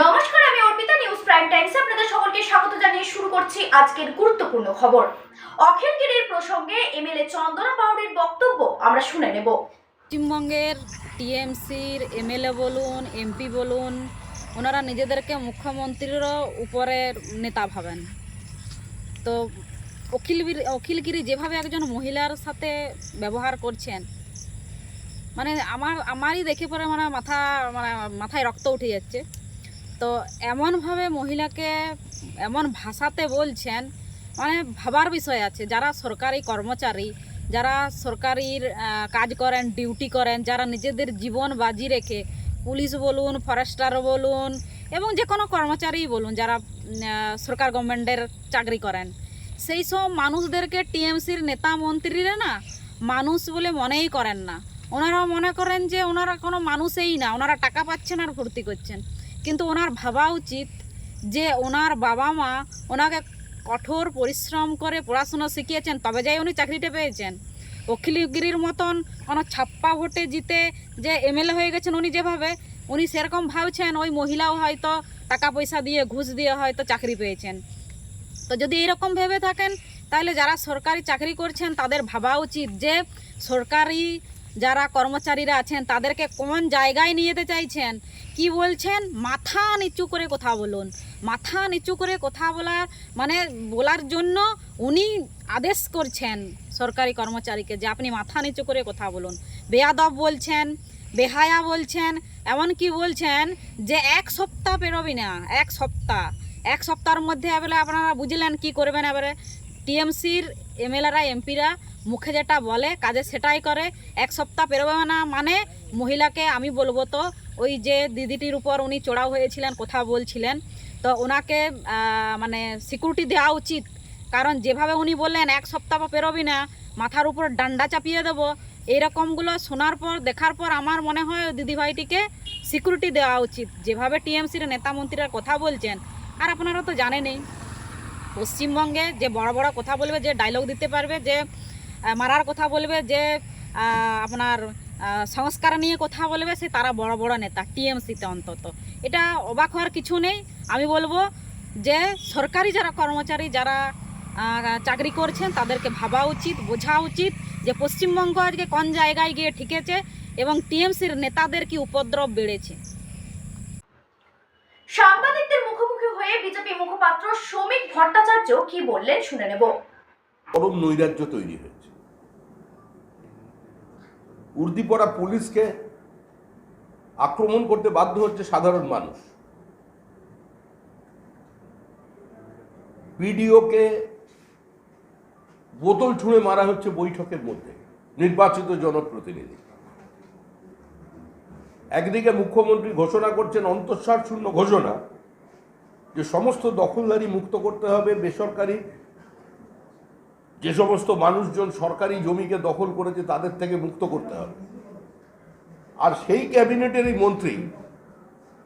নমস্কার, আমি Arpita. News prime টাইমসে আপনাদের সকলকে স্বাগত জানিয়ে শুরু করছি আজকের গুরুত্বপূর্ণ খবর। অখিলগিরির প্রসঙ্গে এমএলএ চন্দনা বাউরির বক্তব্য আমরা শুনে নেব। পশ্চিমবঙ্গের টিএমসির এমএলএ বলুন, এমপি বলুন, ওনারা নিজেদেরকে মুখ্যমন্ত্রীরও উপরের নেতা ভাবেন। তো অখিলগিরি যেভাবে একজন মহিলার সাথে ব্যবহার করছেন, মানে আমারই দেখে পরে মাথায় রক্ত উঠে যাচ্ছে। তো এমনভাবে মহিলাকে এমন ভাষাতে বলছেন, মানে ভাবার বিষয় আছে। যারা সরকারি কর্মচারী, যারা সরকারির কাজ করেন, ডিউটি করেন, যারা নিজেদের জীবন বাজি রেখে, পুলিশ বলুন, ফরেস্টার বলুন, এবং যে কোনো কর্মচারী বলুন, যারা সরকার গভর্নমেন্টের চাকরি করেন, সেই সব মানুষদেরকে টিএমসির নেতা মন্ত্রীরা না মানুষ বলে মনেই করেন না। ওনারা মনে করেন যে ওনারা কোনো মানুষই না, ওনারা টাকা পাচ্ছেন আর ভর্তি করছেন। কিন্তু ওনার ভাবা উচিত যে ওনার বাবা মা ওনাকে কঠোর পরিশ্রম করে পড়াশুনো শিখিয়েছেন, তবে যাই উনি চাকরিটা পেয়েছেন। অখিলগিরির মতন কোনো ছাপ্পা ভোটে জিতে যে এমএলএ হয়ে গেছেন উনি সেরকম ভাবছেন ওই মহিলাও হয়তো টাকা পয়সা দিয়ে, ঘুষ দিয়ে হয়তো চাকরি পেয়েছেন। তো যদি এরকম ভেবে থাকেন, তাহলে যারা সরকারি চাকরি করছেন তাদের ভাবা উচিত যে সরকারি যারা কর্মচারীরা আছেন তাদেরকে কোন জায়গায় নিয়ে যেতে চাইছেন। কি বলছেন? মাথা নিচু করে কথা বলুন। মাথা নিচু করে কথা বলার জন্য উনি আদেশ করছেন সরকারি কর্মচারীকে যে আপনি মাথা নিচু করে কথা বলুন। বেয়াদব বলছেন, বেহায়া বলছেন, এমনকি বলছেন যে এক সপ্তাহ পেরোবি না, এক সপ্তাহের মধ্যে এবারে আপনারা বুঝলেন কি করবেন। এবারে টিএমসির এমএলএরা, এমপিরা মুখে যেটা বলে কাজে সেটাই করে। এক সপ্তাহ পেরোবে না মানে মহিলাকে আমি বলবো, তো ওই যে দিদিটির উপর উনি চড়াও হয়েছিলেন, কথা বলছিলেন, তো ওনাকে সিকিউরিটি দেওয়া উচিত। কারণ যেভাবে উনি বললেন এক সপ্তাহ পেরোবি না, মাথার উপর ডান্ডা চাপিয়ে দেবো, এইরকমগুলো শোনার পর, দেখার পর আমার মনে হয় দিদিভাইটিকে সিকিউরিটি দেওয়া উচিত। যেভাবে টিএমসির নেতা মন্ত্রীরা কথা বলছেন, আর আপনারা তো জানেনই পশ্চিমবঙ্গে যে বড় বড় কথা বলবে, যে ডায়লগ দিতে পারবে, যে মারার কথা বলবে, যে আপনার সংস্কার নিয়ে কথা বলবে, সে তারা বড় বড় নেতা টিএমসিতে। অন্তত এটা অবাক হওয়ার কিছু নেই। আমি বলবো যে সরকারি যারা কর্মচারী, যারা চাকরি করছেন, তাদেরকে ভাবা উচিত, বোঝা উচিত যে পশ্চিমবঙ্গ আজকে কোন জায়গায় গিয়ে ঠেকেছে এবং টিএমসির নেতাদের কি উপদ্রব বেড়েছে। সাংবাদিকদের মুখোমুখি হয়ে বিজেপি মুখপাত্র শ্রমিক ভট্টাচার্য কি বললেন শুনে নেব। চরম নৈরাজ্য তৈরি হয়েছে। উর্দিপড়া পুলিশকে আক্রমণ করতে বাধ্য হচ্ছে সাধারণ মানুষ। বিডিওকে বোতল ছুঁড়ে মারা হচ্ছে বৈঠকের মধ্যে, নির্বাচিত জনপ্রতিনিধি। একদিকে মুখ্যমন্ত্রী ঘোষণা করছেন অন্তঃসার শূন্য ঘোষণা যে সমস্ত দখলদারি মুক্ত করতে হবে, বেসরকারি যে সমস্ত মানুষজন সরকারি জমিকে দখল করেছে তাদের থেকে মুক্ত করতে হবে। আর সেই ক্যাবিনেটেরই মন্ত্রী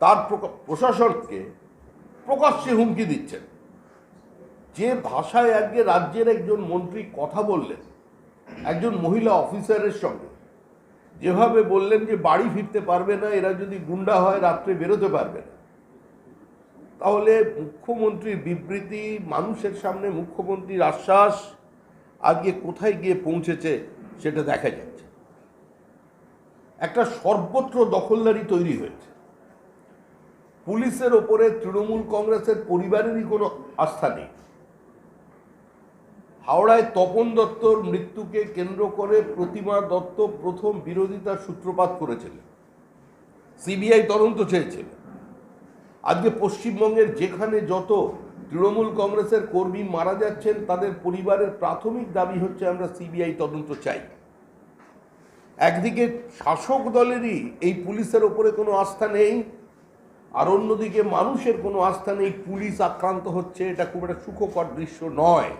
তার প্রশাসনকে প্রকাশ্যে হুমকি দিচ্ছেন। যে ভাষায় আজকে রাজ্যের একজন মন্ত্রী কথা বললেন একজন মহিলা অফিসারের সঙ্গে, যেভাবে বললেন যে বাড়ি ফিরতে পারবে না, এরা যদি গুন্ডা হয় রাত্রে বেরোতে পারবে না, তাহলে মুখ্যমন্ত্রীর বিবৃতি, মানুষের সামনে মুখ্যমন্ত্রীর আশ্বাস আজকে কোথায় গিয়ে পৌঁছেছে সেটা দেখা যাচ্ছে। একটা সর্বত্র দখলদারি তৈরি হয়েছে। পুলিশের ওপরে তৃণমূল কংগ্রেসের পরিবারেরই কোনো আস্থা নেই। হাওড়ায় তপন দত্তর মৃত্যুকে কেন্দ্র করে প্রতিমা দত্ত প্রথম বিরোধিতার সূত্রপাত করেছিলেন, সিবিআই তদন্ত চেয়েছিলেন। আজকে পশ্চিমবঙ্গের যেখানে যত তৃণমূল কংগ্রেসের কর্মী মারা যাচ্ছেন, তাদের পরিবারের প্রাথমিক দাবি হচ্ছে আমরা সিবিআই তদন্ত চাই। একদিকে শাসক দলেরই এই পুলিশের ওপরে কোনো আস্থা নেই, আর অন্যদিকে মানুষের কোনো আস্থা নেই। পুলিশ আক্রান্ত হচ্ছে, এটা খুব একটা সুখকর দৃশ্য নয়।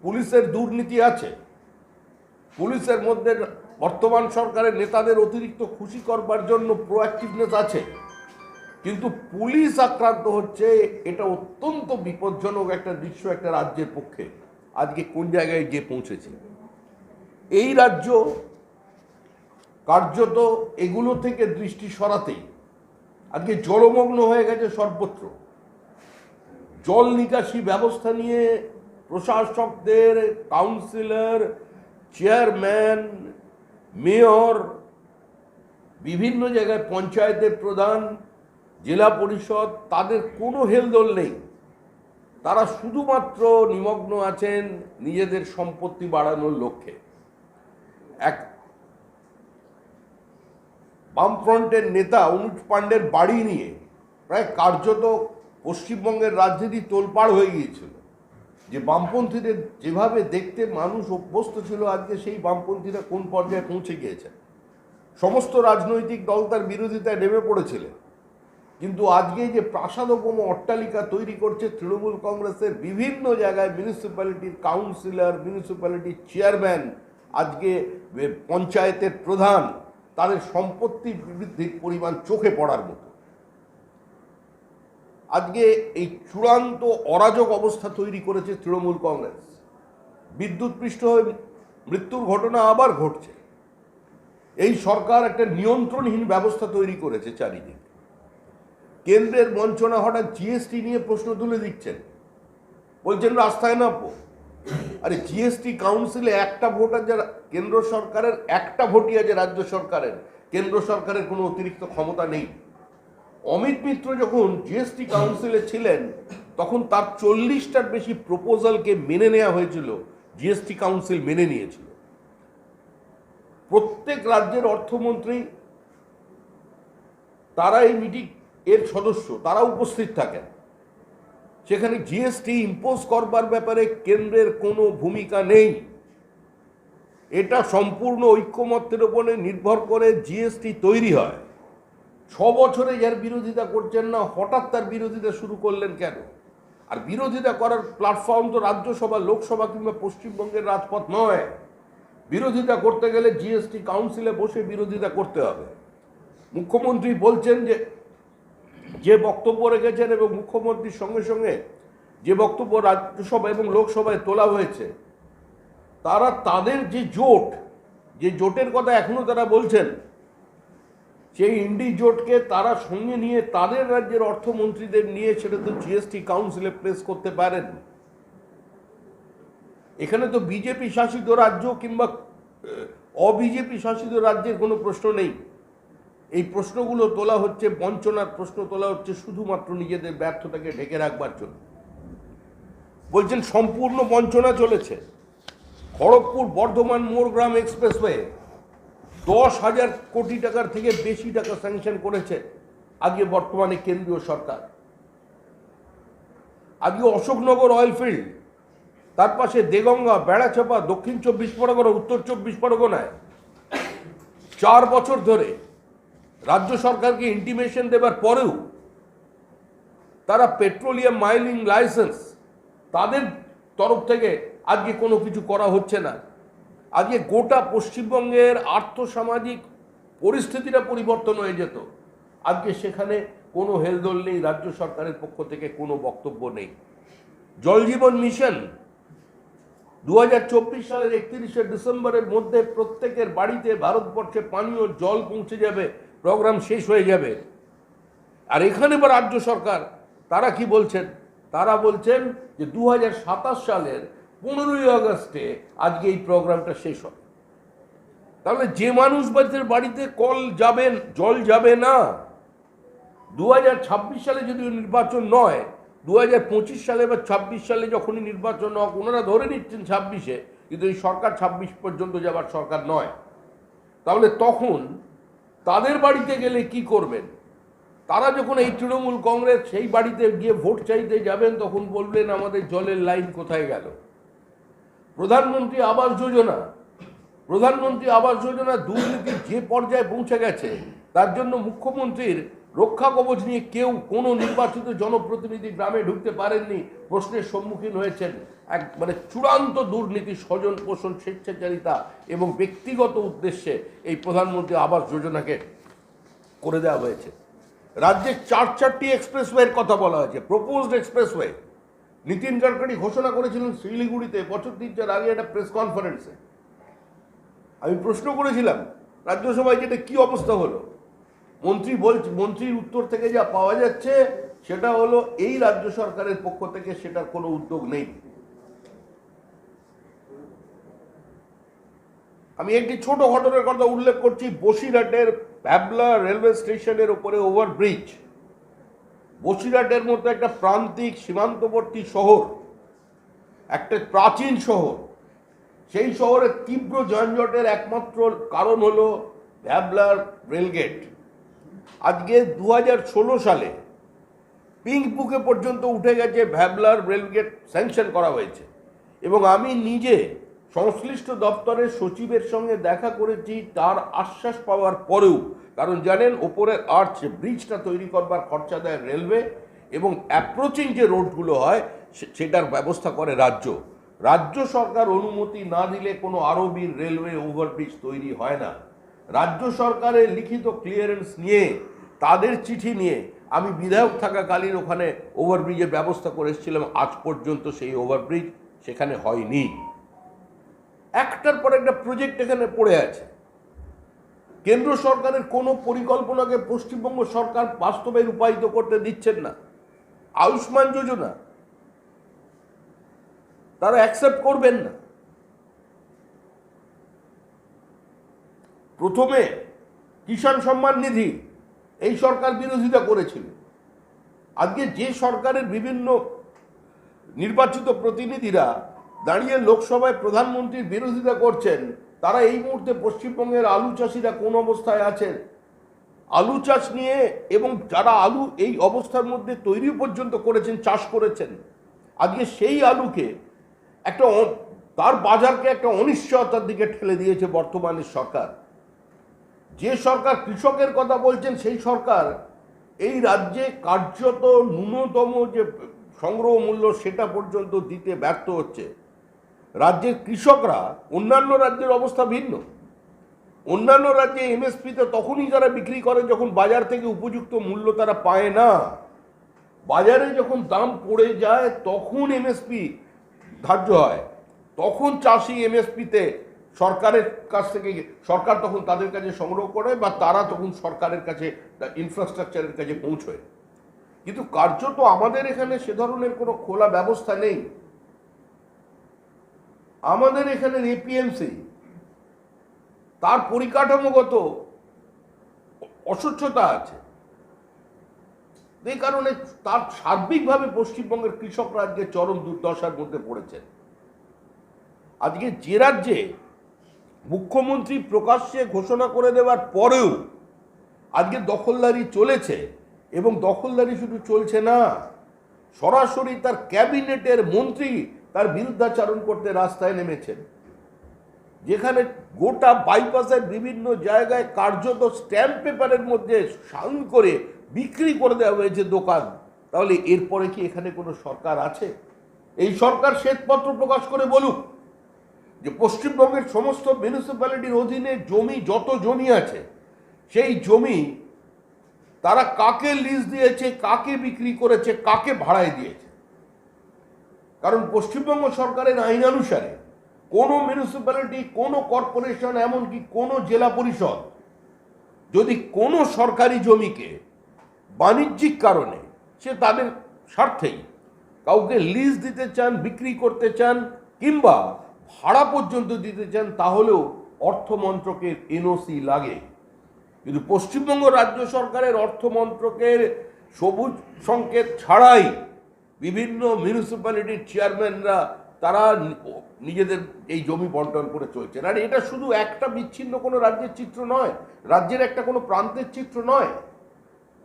পুলিশের দুর্নীতি আছে, পুলিশের মধ্যে বর্তমান সরকারের নেতাদের অতিরিক্ত খুশি করবার জন্য প্রোঅ্যাক্টিভনেস আছে, কিন্তু পুলিশ আক্রান্ত হচ্ছে, এটা অত্যন্ত বিপজ্জনক একটা দৃশ্য একটা রাজ্যের পক্ষে। আজকে কোন জায়গায় গিয়ে পৌঁছেছে এই রাজ্য, কার্যত এগুলো থেকে দৃষ্টি সরাতেই আজকে জলমগ্ন হয়ে গেছে সর্বত্র। জল নিকাশি ব্যবস্থা নিয়ে প্রশাসকদের, কাউন্সিলর, চেয়ারম্যান, মেয়র, বিভিন্ন জায়গায় পঞ্চায়েতের প্রধান, জেলা পরিষদ, তাদের কোনো হেলদোল নেই। তারা শুধুমাত্র নিমগ্ন আছেন নিজেদের সম্পত্তি বাড়ানোর লক্ষ্যে। এক বামফ্রন্টের নেতা অনুজ পাণ্ডের বাড়ি নিয়ে প্রায় কার্যত পশ্চিমবঙ্গের রাজনীতি তোলপাড় হয়ে গিয়েছিল। যে বামপন্থীদের যেভাবে দেখতে মানুষ অভ্যস্ত ছিল, আজকে সেই বামপন্থীরা কোন পর্যায়ে পৌঁছে গিয়েছে। সমস্ত রাজনৈতিক দল তার বিরোধিতায় নেমে পড়েছিলেন, কিন্তু আজকে যে প্রাসাদোপম অট্টালিকা তৈরি করছে তৃণমূল কংগ্রেসের বিভিন্ন জায়গায়, মিউনিসিপ্যালিটির কাউন্সিলর, মিউনিসিপ্যালিটির চেয়ারম্যান, আজকে পঞ্চায়েতের প্রধান, তাদের সম্পত্তি বৃদ্ধির পরিমাণ চোখে পড়ার মতো। আজকে এই চূড়ান্ত অরাজক অবস্থা তৈরি করেছে তৃণমূল কংগ্রেস। বিদ্যুৎপৃষ্ট হয়ে মৃত্যুর ঘটনা আবার ঘটছে। এই সরকার একটা নিয়ন্ত্রণহীন ব্যবস্থা তৈরি করেছে চারিদিকে। কেন্দ্রের বঞ্চনা, হঠাৎ জিএসটি নিয়ে প্রশ্ন তুলে দিচ্ছেন, বলছেন রাস্তায় নামবো। আরে জিএসটি কাউন্সিলে একটা ভোট আছে কেন্দ্র সরকারের, একটা ভোটই আছে রাজ্য সরকারের। কেন্দ্র সরকারের কোনো অতিরিক্ত ক্ষমতা নেই। অমিত মিত্র যখন জিএসটি কাউন্সিলে ছিলেন, তখন তার 40টার বেশি প্রপোজালকে মেনে নেওয়া হয়েছিল, জিএসটি কাউন্সিল মেনে নিয়েছিল। প্রত্যেক রাজ্যের অর্থমন্ত্রী, তারা এই মিটিং এর সদস্য, তারা উপস্থিত থাকেন। সেখানে জিএসটি ইম্পোজ করবার ব্যাপারে কেন্দ্রের কোনো ভূমিকা নেই। এটা সম্পূর্ণ ঐক্যমত্যের উপরে নির্ভর করে জিএসটি তৈরি হয়। 6 বছরে যার বিরোধিতা করছেন না, হঠাৎ তার বিরোধিতা শুরু করলেন কেন? আর বিরোধিতা করার প্ল্যাটফর্ম তো রাজ্যসভা, লোকসভা কিংবা পশ্চিমবঙ্গের রাজপথ নয়। বিরোধিতা করতে গেলে জিএসটি কাউন্সিলে বসে বিরোধিতা করতে হবে। মুখ্যমন্ত্রী বলছেন যে বক্তব্য রেখেছেন, এবং মুখ্যমন্ত্রীর সঙ্গে সঙ্গে যে বক্তব্য রাজ্যসভা এবং লোকসভায় তোলা হয়েছে, তারা তাদের যে জোটের কথা এখনো তারা বলছেন, সেই ইন্ডি জোটকে তারা সঙ্গে নিয়ে তাদের রাজ্যের অর্থমন্ত্রীদের নিয়ে সেটা তো জিএসটি কাউন্সিলে প্লেস করতে পারেন। এখানে তো বিজেপি শাসিত রাজ্য কিংবা অবিজেপি শাসিত রাজ্যের কোনো প্রশ্ন নেই। এই প্রশ্নগুলো তোলা হচ্ছে, বঞ্চনার প্রশ্ন তোলা হচ্ছে শুধুমাত্র নিজেদের ব্যর্থতাকে ঢেকে রাখবার জন্য। বলছেন সম্পূর্ণ বঞ্চনা চলেছে। খড়গপুর বর্ধমান মোরগ্রাম এক্সপ্রেসওয়ে 10,000 কোটি টাকার থেকে বেশি টাকা স্যাংশন করেছে আগে বর্তমানে কেন্দ্রীয় সরকার। আগে অশোকনগর অয়েলফিল্ড, তার পাশে দেগঙ্গা, বেড়াচাপা, দক্ষিণ 24 পরগনা, উত্তর 24 পরগনায় 4 বছর ধরে রাজ্য সরকারকে ইন্টিমেশন দেবার পরেও তারা পেট্রোলিয়াম মাইনিং লাইসেন্স, তাদের তরফ থেকে আজকে কোনো কিছু করা হচ্ছে না। আজকে গোটা পশ্চিমবঙ্গের আর্থসামাজিক পরিস্থিতিটা পরিবর্তন হয়ে যেত। আজকে সেখানে কোনো হেলদোল নেই, রাজ্য সরকারের পক্ষ থেকে কোনো বক্তব্য নেই। জল জীবন মিশন 2024 সালের 31শে ডিসেম্বরের মধ্যে প্রত্যেকের বাড়িতে ভারতবর্ষে পানীয় জল পৌঁছে যাবে, প্রোগ্রাম শেষ হয়ে যাবে। আর এখানে বা রাজ্য সরকার তারা কি বলছেন? তারা বলছেন যে 2027 সালের 15ই আগস্টে আজকে এই প্রোগ্রামটা শেষ হবে। তাহলে যে মানুষদের বাড়িতে কল যাবেন, জল যাবে না, 2026 সালে যদি নির্বাচন নয়, 2025 সালে বা 26 সালে যখনই নির্বাচন হোক, ওনারা ধরে নিচ্ছেন 26-এ, কিন্তু এই সরকার 26 পর্যন্ত যাবার সরকার নয়। তাহলে তখন তাদের বাড়িতে গেলে কি করবেন? তারা যখন এই তৃণমূল কংগ্রেস সেই বাড়িতে গিয়ে ভোট চাইতে যাবেন, তখন বলবেন আমাদের জলের লাইন কোথায় গেল? প্রধানমন্ত্রী আবাস যোজনা দুর্নীতির যে পর্যায়ে পৌঁছে গেছে, তার জন্য মুখ্যমন্ত্রীর রক্ষা কবচ নিয়ে কেউ কোনো নির্বাচিত জনপ্রতিনিধি গ্রামে ঢুকতে পারেননি, প্রশ্নের সম্মুখীন হয়েছেন। চূড়ান্ত দুর্নীতি, স্বজন পোষণ, স্বেচ্ছাচারিতা এবং ব্যক্তিগত উদ্দেশ্যে এই প্রধানমন্ত্রী আবাস যোজনাকে করে দেওয়া হয়েছে। রাজ্যে 4টি এক্সপ্রেসওয়ের কথা বলা হয়েছে, প্রপোজড এক্সপ্রেসওয়ে। নীতিন গডকরি ঘোষণা করেছিলেন শিলিগুড়িতে বছর 3-4 আগে একটা প্রেস কনফারেন্সে। আমি প্রশ্ন করেছিলাম রাজ্যসভায়, যেটা কি অবস্থা হলো? মন্ত্রীর উত্তর থেকে যা পাওয়া যাচ্ছে সেটা হলো এই রাজ্য সরকারের পক্ষ থেকে সেটার কোনো উদ্যোগ নেই। আমি একটি ছোট ঘটনার কথা উল্লেখ করছি। বসিরহাটের ভ্যাবলা রেলওয়ে স্টেশনের উপরে ওভারব্রিজ, বসিরহাটের মতো একটা প্রান্তিক সীমান্তবর্তী শহর, একটা প্রাচীন শহর, সেই শহরের তীব্র যানজটের একমাত্র কারণ হলো ভ্যাবলার রেলগেট। আজকে 2016 সালে পিঙ্ক বুকে পর্যন্ত উঠে গেছে ভ্যাবলার রেলগেট স্যাংশন করা হয়েছে, এবং আমি নিজে সংশ্লিষ্ট দপ্তরের সচিবের সঙ্গে দেখা করেছি তার আশ্বাস পাওয়ার পরেও। কারণ জানেন, ওপরের আর্চ ব্রিজটা তৈরি করবার খরচা দেয় রেলওয়ে, এবং অ্যাপ্রোচিং যে রোডগুলো হয় সেটার ব্যবস্থা করে রাজ্য। রাজ্য সরকার অনুমতি না দিলে কোনো আরবির রেলওয়ে ওভারব্রিজ তৈরি হয় না। রাজ্য সরকারের লিখিত ক্লিয়ারেন্স নিয়ে, তাদের চিঠি নিয়ে আমি বিধায়ক থাকাকালীন ওখানে ওভারব্রিজের ব্যবস্থা করে এসেছিলাম। আজ পর্যন্ত সেই ওভারব্রিজ সেখানে হয়নি। একটার পর একটা প্রজেক্ট এখানে পড়ে আছে। কেন্দ্র সরকারের কোনো পরিকল্পনাকে পশ্চিমবঙ্গ সরকার বাস্তবে রূপায়িত করতে দিচ্ছেন না। আয়ুষ্মান যোজনা তারা অ্যাকসেপ্ট করবেন না। প্রথমে কিষাণ সম্মান নিধি এই সরকার বিরোধিতা করেছিল। আজকে যে সরকারের বিভিন্ন নির্বাচিত প্রতিনিধিরা দাঁড়িয়ে লোকসভায় প্রধানমন্ত্রীর বিরোধিতা করছেন, তারা এই মুহূর্তে পশ্চিমবঙ্গের আলু চাষিরা কোন অবস্থায় আছেন, আলু চাষ নিয়ে, এবং যারা আলু এই অবস্থার মধ্যে তৈরি পর্যন্ত করেছেন, চাষ করেছেন, আজকে সেই আলুকে তার বাজারকে একটা অনিশ্চয়তার দিকে ঠেলে দিয়েছে বর্তমানের সরকার। যে সরকার কৃষকের কথা বলছেন, সেই সরকার এই রাজ্যে কার্যত ন্যূনতম যে সংগ্রহ মূল্য সেটা পর্যন্ত দিতে ব্যর্থ হচ্ছে। রাজ্যের কৃষকরা, অন্যান্য রাজ্যের অবস্থা ভিন্ন। অন্যান্য রাজ্যে এমএসপিতে তখনই তারা বিক্রি করে যখন বাজার থেকে উপযুক্ত মূল্য তারা পায় না। বাজারে যখন দাম পড়ে যায় তখন এমএসপি ধার্য হয়, তখন চাষি এমএসপিতে সরকারের কাছ থেকে, সরকার তখন তাদের কাছে সংগ্রহ করে, বা তারা তখন সরকারের কাছে ইনফ্রাস্ট্রাকচারের কাছে পৌঁছয়। কিন্তু কার্যত আমাদের এখানে সে ধরনের কোনো খোলা ব্যবস্থা নেই। আমাদের এখানে এপিএমসি তার পরিকাঠামোগত অস্বচ্ছতা আছে, এই কারণে তার সার্বিকভাবে পশ্চিমবঙ্গের কৃষকরা আজকে চরম দুর্দশার মধ্যে পড়েছেন। আজকে যে রাজ্যে মুখ্যমন্ত্রী প্রকাশ্যে ঘোষণা করে দেওয়ার পরেও আজকে দখলদারি চলেছে, এবং দখলদারি শুধু চলছে না, সরাসরি তার ক্যাবিনেটের মন্ত্রী তার বিরুদ্ধাচারণ করতে রাস্তায় নেমেছেন। যেখানে গোটা বাইপাসের বিভিন্ন জায়গায় কার্যত স্ট্যাম্প পেপারের মধ্যে সাইন করে বিক্রি করে দেওয়া হয়েছে দোকান। তাহলে এরপরে কি এখানে কোনো সরকার আছে? এই সরকার শ্বেতপত্র প্রকাশ করে বলুক যে পশ্চিমবঙ্গের সমস্ত মিউনিসিপ্যালিটির অধীনে জমি, যত জমি আছে, সেই জমি তারা কাকে লিজ দিয়েছে, কাকে বিক্রি করেছে, কাকে ভাড়ায় দিয়েছে। কারণ পশ্চিমবঙ্গ সরকারের আইনানুসারে কোনো মিউনিসিপ্যালিটি, কোনো কর্পোরেশন, এমনকি কোনো জেলা পরিষদ যদি কোনো সরকারি জমিকে বাণিজ্যিক কারণে, সে তাদের স্বার্থেই কাউকে লিজ দিতে চান, বিক্রি করতে চান, কিংবা ভাড়া পর্যন্ত দিতে চান, তাহলেও অর্থমন্ত্রকের এনওসি লাগে। কিন্তু পশ্চিমবঙ্গ রাজ্য সরকারের অর্থমন্ত্রকের সবুজ সংকেত ছাড়াই বিভিন্ন মিউনিসিপ্যালিটির চেয়ারম্যানরা তারা নিজেদের এই জমি বন্টন করে চলছেন। আর এটা শুধু একটা বিচ্ছিন্ন কোনো রাজ্যের চিত্র নয়, রাজ্যের একটা কোনো প্রান্তের চিত্র নয়।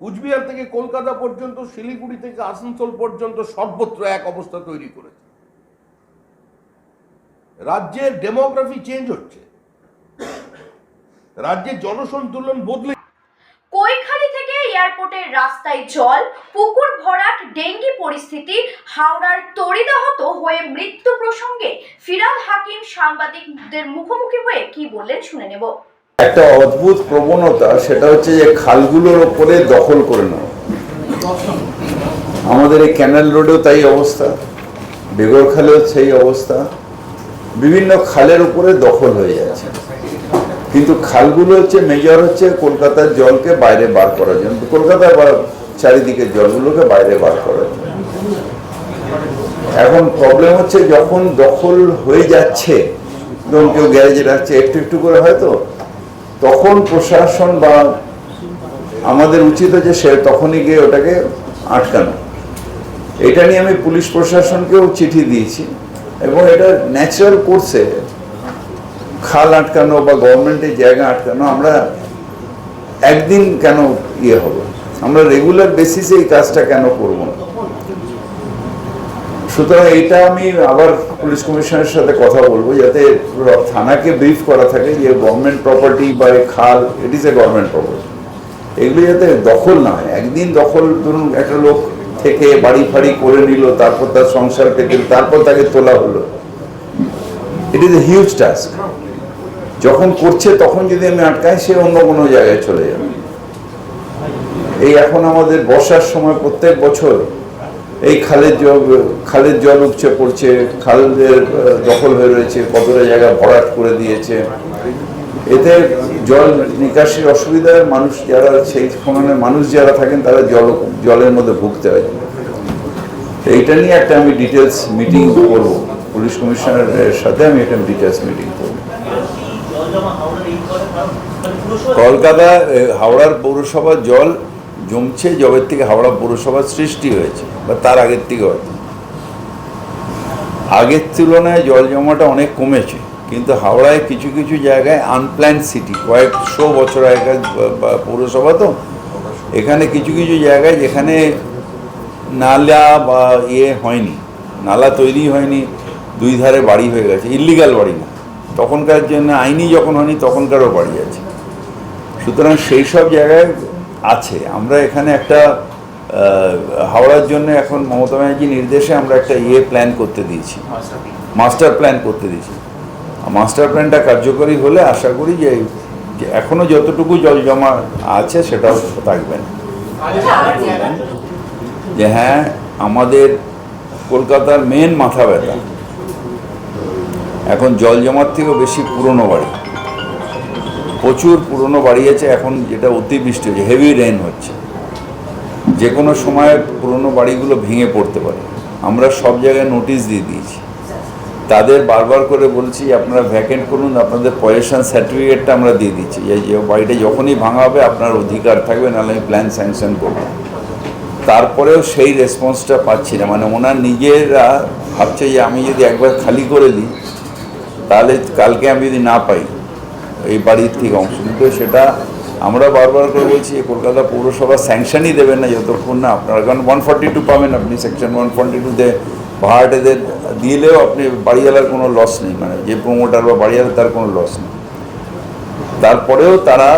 কুচবিহার থেকে কলকাতা পর্যন্ত, শিলিগুড়ি থেকে আসানসোল পর্যন্ত সর্বত্র এক অবস্থা তৈরি করেছে। রাজ্যের ডেমোগ্রাফি চেঞ্জ হচ্ছে, রাজ্যের জনসন্তুলন বদলে। কৈখালি থেকে এয়ারপোর্টের রাস্তায় জল, পুকুর ভরাট, ডেঙ্গি পরিস্থিতি, হাওড়ার তড়িদাহত হয়ে মৃত্যু প্রসঙ্গে ফিরহাদ হাকিম সাংবাদিকদের মুখোমুখি হয়ে কি বললেন শুনে নেব। একটা অদ্ভুত প্রবণতা, সেটা হচ্ছে যে খালগুলোর ওপরে দখল করে নেওয়া। আমাদের এই ক্যানাল রোডেও তাই অবস্থা, বেগরখালেও সেই অবস্থা, বিভিন্ন খালের উপরে দখল হয়ে যাচ্ছে। কিন্তু খালগুলো হচ্ছে মেজর হচ্ছে কলকাতার জলকে বাইরে বার করার জন্য, কলকাতার বা চারিদিকের জলগুলোকে বাইরে বার করার জন্য। এখন প্রবলেম হচ্ছে যখন দখল হয়ে যাচ্ছে, ধরুন কেউ গ্যারেজে রাখছে একটু একটু করে হয়তো, তখন প্রশাসন বা আমাদের উচিত হচ্ছে সে তখনই গিয়ে ওটাকে আটকানো। এটা নিয়ে আমি পুলিশ প্রশাসনকেও চিঠি দিয়েছি এবং এটা ন্যাচারাল কোর্সে খাল আটকানো বা গভর্নমেন্টের জায়গা আটকানো আমরা একদিন কেন হবে, আমরা রেগুলার বেসিসে এই কাজটা কেন করব না। সুতরাং এটা আমি আবার পুলিশ কমিশনারের সাথে কথা বলবো যাতে থানাকে ব্রিফ করা থাকে যে গভর্নমেন্ট প্রপার্টি বা খাল it is a government property, এগুলো যাতে দখল না হয়। একদিন দখল, ধরুন একটা লোক থেকে বাড়ি ফাড়ি করে নিল, তারপর তার সংসার পেতে, তারপর তাকে তোলা হলো, it is a huge task. যখন করছে তখন যদি আমি আটকাই, সে অন্য কোনো জায়গায় চলে যাবে। এই এখন আমাদের বর্ষার সময় প্রত্যেক বছর এই খালের জল উপচে পড়ছে, খালের দখল হয়ে রয়েছে, কতটা জায়গা ভরাট করে দিয়েছে। এতে জল নিকাশির অসুবিধায় মানুষ যারা, সেই সময় মানুষ যারা থাকেন তারা জলের মধ্যে ভুগতে হয়। এইটা নিয়ে একটা আমি ডিটেলস মিটিং করবো পুলিশ কমিশনারের সাথে, আমি একটা ডিটেলস মিটিং করবো। কলকাতা হাওড়ার পৌরসভার জল জমছে যবের থেকে হাওড়া পৌরসভার সৃষ্টি হয়েছে, বা তার আগের থেকে হয়তো। আগের তুলনায় জল জমাটা অনেক কমেছে, কিন্তু হাওড়ায় কিছু কিছু জায়গায় আনপ্ল্যান্ড সিটি, কয়েকশো বছর আগেকার পৌরসভা তো, এখানে কিছু কিছু জায়গায় যেখানে নালা বা হয়নি, নালা তৈরি হয়নি, দুই ধারে বাড়ি হয়ে গেছে, ইল্লিগাল বাড়ি না, তখনকার জন্য আইনি যখন হয়নি তখনকারও বাড়ি আছে। সুতরাং সেই সব জায়গায় আছে। আমরা এখানে একটা হাওড়ার জন্য এখন মমতা ব্যানার্জির নির্দেশে আমরা একটা প্ল্যান করতে দিয়েছি, মাস্টার প্ল্যান করতে দিয়েছি। মাস্টার প্ল্যানটা কার্যকরী হলে আশা করি যে এখনো যতটুকু জল জমা আছে সেটাও থাকবে না। যে হ্যাঁ, আমাদের কলকাতার মেন মাথা ব্যথা এখন জল জমার থেকেও বেশি পুরনো বাড়ি, প্রচুর পুরনো বাড়ি আছে এখন, যেটা অতিবৃষ্টি হচ্ছে, হেভি রেন হচ্ছে, যে কোনো সময় পুরনো বাড়িগুলো ভেঙে পড়তে পারে। আমরা সব জায়গায় নোটিশ দিয়ে দিয়েছি, তাদের বারবার করে বলছি আপনারা ভ্যাকেন্ট করুন, আপনাদের পজিশন সার্টিফিকেটটা আমরা দিয়ে দিচ্ছি, যে বাড়িটা যখনই ভাঙা হবে আপনার অধিকার থাকবে, নাহলে আমি প্ল্যান স্যাংশন করব। তারপরেও সেই রেসপন্সটা পাচ্ছি না। মানে ওনার নিজেরা ভাবছে যে আমি যদি একবার খালি করে দিই তাহলে কালকে আমি যদি না পাই এই বাড়ির থেকে অংশ, কিন্তু সেটা আমরা বারবার করে বলছি কলকাতা পৌরসভা স্যাংশনই দেবেন না যতক্ষণ না আপনারা, কারণ 142 পাবেন আপনি, সেকশন 142-তে ভাড়াটেদের দিলেও আপনি বাড়িওয়ালার কোনো লস নেই, মানে যে প্রমোটার বা বাড়িওয়ালার তার কোনো লস নেই। তারপরেও তারা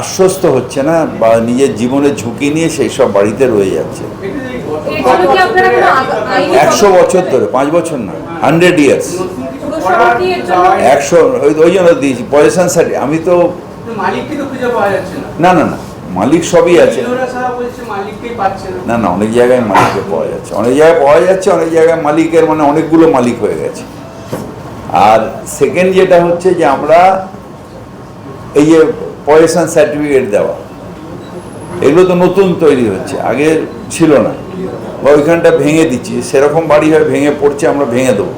আশ্বস্ত হচ্ছে না বা নিজের জীবনের ঝুঁকি নিয়ে সেই সব বাড়িতে রয়ে যাচ্ছে 100 বছর ধরে, 5 বছর না, 100 ইয়ার্স। 100, ওই জন্য দিয়েছি পজিশন সার্টি। আমি তো না না না, মালিক সবই আছে, না না, অনেক জায়গায় মালিককে পাওয়া যাচ্ছে, অনেক জায়গায় পাওয়া যাচ্ছে, অনেক জায়গায় মালিকের মানে অনেকগুলো মালিক হয়ে গেছে। আর সেকেন্ড যেটা হচ্ছে যে আমরা এই যে পজিশন সার্টিফিকেট দেওয়া, এগুলো তো নতুন তৈরি হচ্ছে, আগে ছিল না, বা ওইখানটা ভেঙে দিচ্ছি, সেরকম বাড়ি হয় ভেঙে পড়ছে, আমরা ভেঙে দেবো,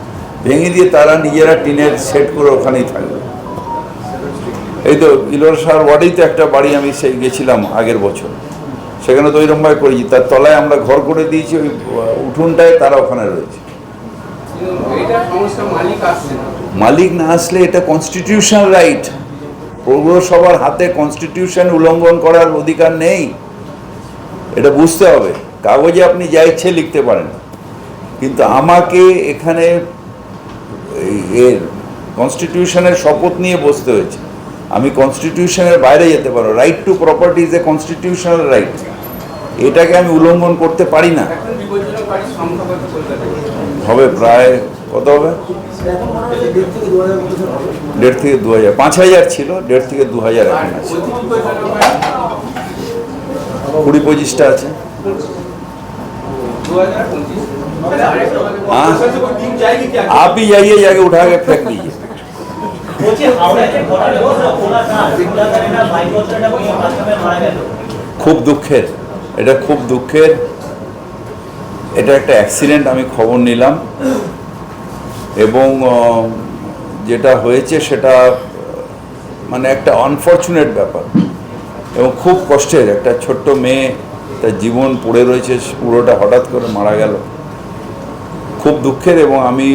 ভেঙে দিয়ে তারা নিজেরা টিনের সেট করে ওখানেই থাকবে। এই তো ইলোরাসার ওয়ার্ডেই তো একটা বাড়ি আমি সেই গেছিলাম আগের বছর, সেখানে তো ওইরকমভাবে করেছি, তার তলায় আমরা ঘর করে দিয়েছি, ওই উঠোনটায় তারা ওখানে রয়েছে। মালিক না আসলে এটা কনস্টিটিউশনাল রাইট, পৌরসভার হাতে কনস্টিটিউশন উল্লঙ্ঘন করার অধিকার নেই, এটা বুঝতে হবে। কাগজে আপনি যা ইচ্ছে লিখতে পারেন, কিন্তু আমাকে এখানে এর কনস্টিটিউশনের শপথ নিয়ে বসতে হয়েছে। আমি কনস্টিটিউশনের বাইরে যেতে পারো, right two property is a constitutional right, এটাকে আমি উল্লঙ্ঘন করতে পারি না। হবে প্রায় কত হবে, 1.5 থেকে 2,000, 5,000 ছিল, 1.5 থেকে 2,000 এখন আছে, 20-25টা আছে। आप ही जाइए, जाके उठा के फेंक दीजिए। বলছি হাওড়ায় যে ঘটনা ঘটলো কোলাঘাটেরা 22 বছরের একটা মেয়ে মাধ্যমে মারা গেল। খুব দুঃখের, এটা খুব দুঃখের। এটা একটা অ্যাক্সিডেন্ট, আমি খবর নিলাম, এবং যেটা হয়েছে সেটা মানে একটা আনফর্চুনেট ব্যাপার এবং খুব কষ্টের। একটা ছোট্ট মেয়ে, তার জীবন পড়ে রয়েছে, পুরোটা হঠাৎ করে মারা গেল, খুব দুঃখের। এবং আমি